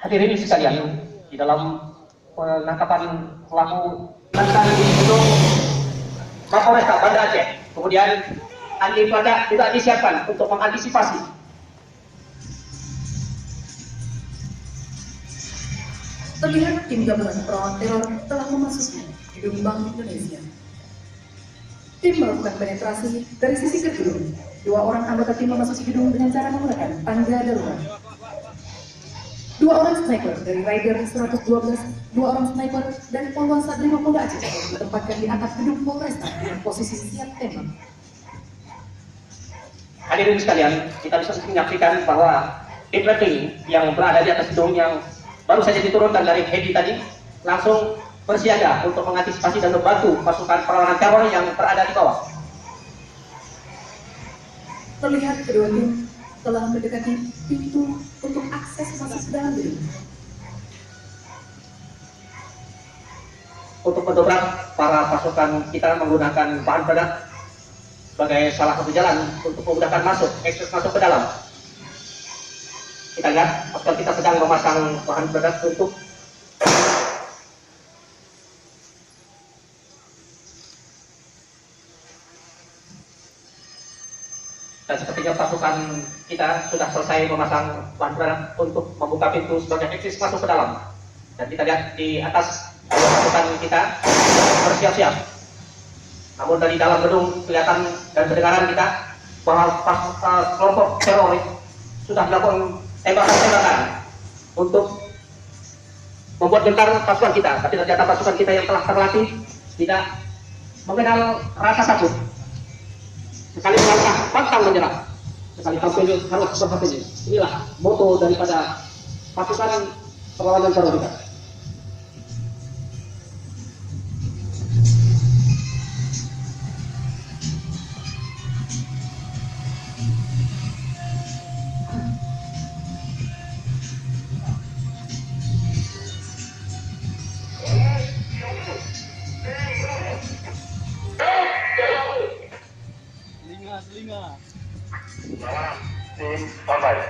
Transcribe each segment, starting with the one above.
Hadirin sekalian, di dalam penangkapan pelaku mantan di gedung Mapolresta Banda Aceh, kemudian anjing pelacak juga disiapkan untuk mengantisipasi. Terlihat tim gabungan pelawan teror telah memasuki gedung Bank Indonesia. Tim melakukan penetrasi dari sisi gedung. Dua orang anggota tim memasuki gedung dengan cara menggunakan tangga darurat. Dua orang sniper dari Rider 112, dua orang sniper dari Polwan Sadrima Polda Aceh ditempatkan di atap gedung Polresta dengan posisi siap tembak. Hadirin sekalian, kita bisa menyaksikan bahwa tim rating yang berada di atas gedung yang baru saja diturunkan dari heli tadi langsung bersiaga untuk mengantisipasi dan membantu pasukan perlawanan teror yang berada di bawah. Terlihat kedua tim telah mendekati pintu untuk akses masuk ke dalam gedung. Untuk mendobrak, para pasukan kita menggunakan bahan peledak sebagai salah satu jalan untuk memudahkan akses masuk ke dalam. Kita lihat pasukan kita sedang memasang bahan peledak untuk dan sepertinya pasukan kita sudah selesai memasang bahan peledak untuk membuka pintu sebagai akses masuk ke dalam. Dan kita lihat di atas pasukan kita bersiap-siap. Namun dari dalam gedung kelihatan dan kedengaran kita bahwa kelompok teroris sudah melakukan tembakan-tembakan untuk membuat gentar pasukan kita. Tapi ternyata pasukan kita yang telah terlatih tidak mengenal rasa takut. Sekali melangkah pantang menyerah, sekali tampil harus berhati. Inilah moto daripada pasukan perlawanan teror kita. Selinga. Tim online.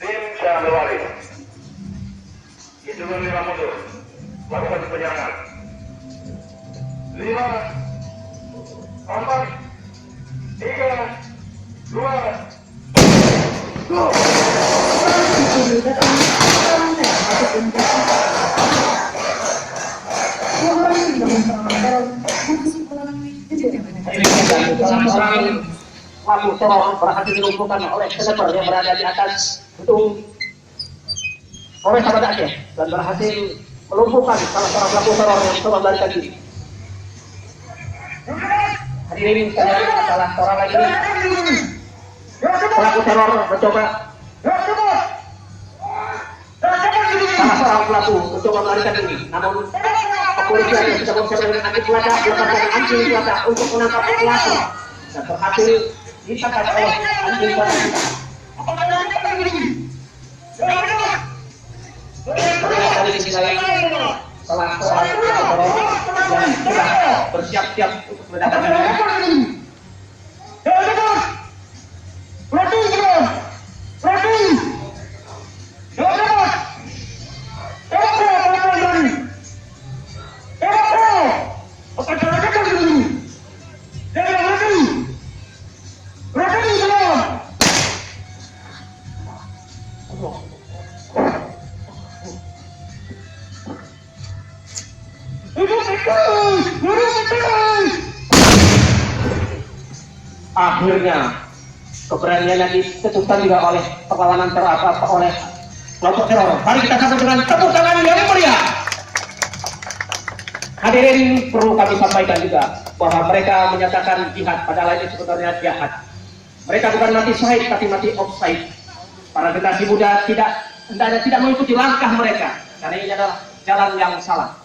Tim Syah Lewali. Hitungan 5 mundur. Lakukan penyerangan. 5, 4, 3, 2, go. Seorang pelaku teror berhasil dilumpuhkan oleh sniper yang berada di atas gedung Polres Banda Aceh dan berhasil melumpuhkan salah seorang pelaku teror yang coba melarikan diri. Hadirin sekalian, salah seorang lagi pelaku teror mencoba melarikan diri, namun kepolisian yang sudah bekerja dengan anjing pelacak melakukan anjing pelacak untuk menangkap pelaku dan berhasil ditangkap oleh anjing pelacak. Dari sisi lain, salah seorang teror yang sudah bersiap-siap untuk meledakan diri. Akhirnya keberaniannya ditentukan juga oleh perlawanan teror oleh kelompok teror. Mari kita sambut dengan tepuk tangan yang meriah. Hadirin, perlu kami sampaikan juga bahwa mereka menyatakan jihad, padahal ini sebenarnya jahat. Mereka bukan mati syahid tapi mati offside. Para generasi muda tidak mengikuti langkah mereka karena ini adalah jalan yang salah.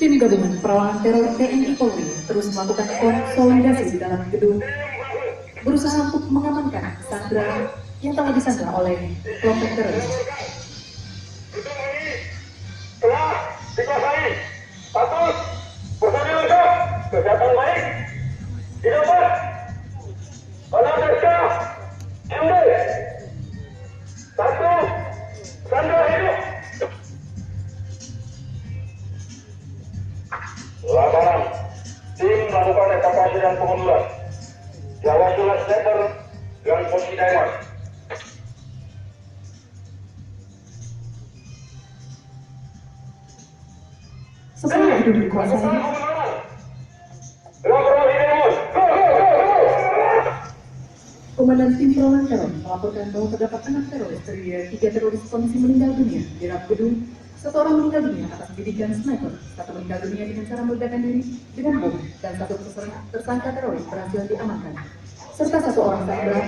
Tim gabungan perlawanan teror TNI Polri terus melakukan konsolidasi di dalam gedung, berusaha untuk mengamankan sandra yang telah disandra oleh kelompok teroris. Setelah gedung dikuasai, Komandan Tim Perlawanan Teror melaporkan bahwa terdapat 6 teroris terdiri dari 3 teroris kondisi meninggal dunia di dalam gedung, 1 orang meninggal dunia atas pendidikan sniper, 1 meninggal dunia dengan cara meledakkan diri dengan bom, dan 1 tersangka teroris berhasil diamankan, serta 1 orang sandera,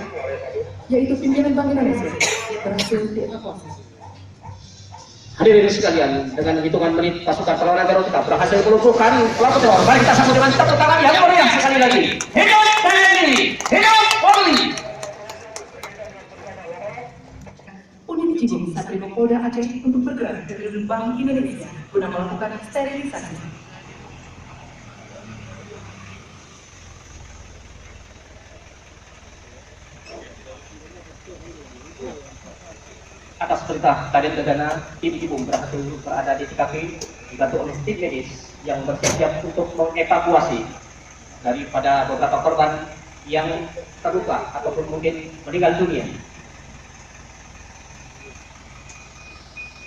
yaitu pimpinan Bank Indonesia, berhasil dievakuasi. Hadirin sekalian, dengan hitungan menit pasukan perlawanan teror kita berhasil melumpuhkan pelaku teror. Mari kita sambut dengan tepuk tangan yang meriah sekali lagi. Hidup TNI, hidup Polri. Unit Cibung Satrimo Polda Aceh untuk bergerak ke gedung Bank Indonesia guna melakukan sterilisasi. Atas perintah Kadin Gegana, tim Cibung berhasil berada di TKP dibantu oleh tim medis yang bersiap untuk mengevakuasi daripada beberapa korban yang terluka ataupun mungkin meninggal dunia.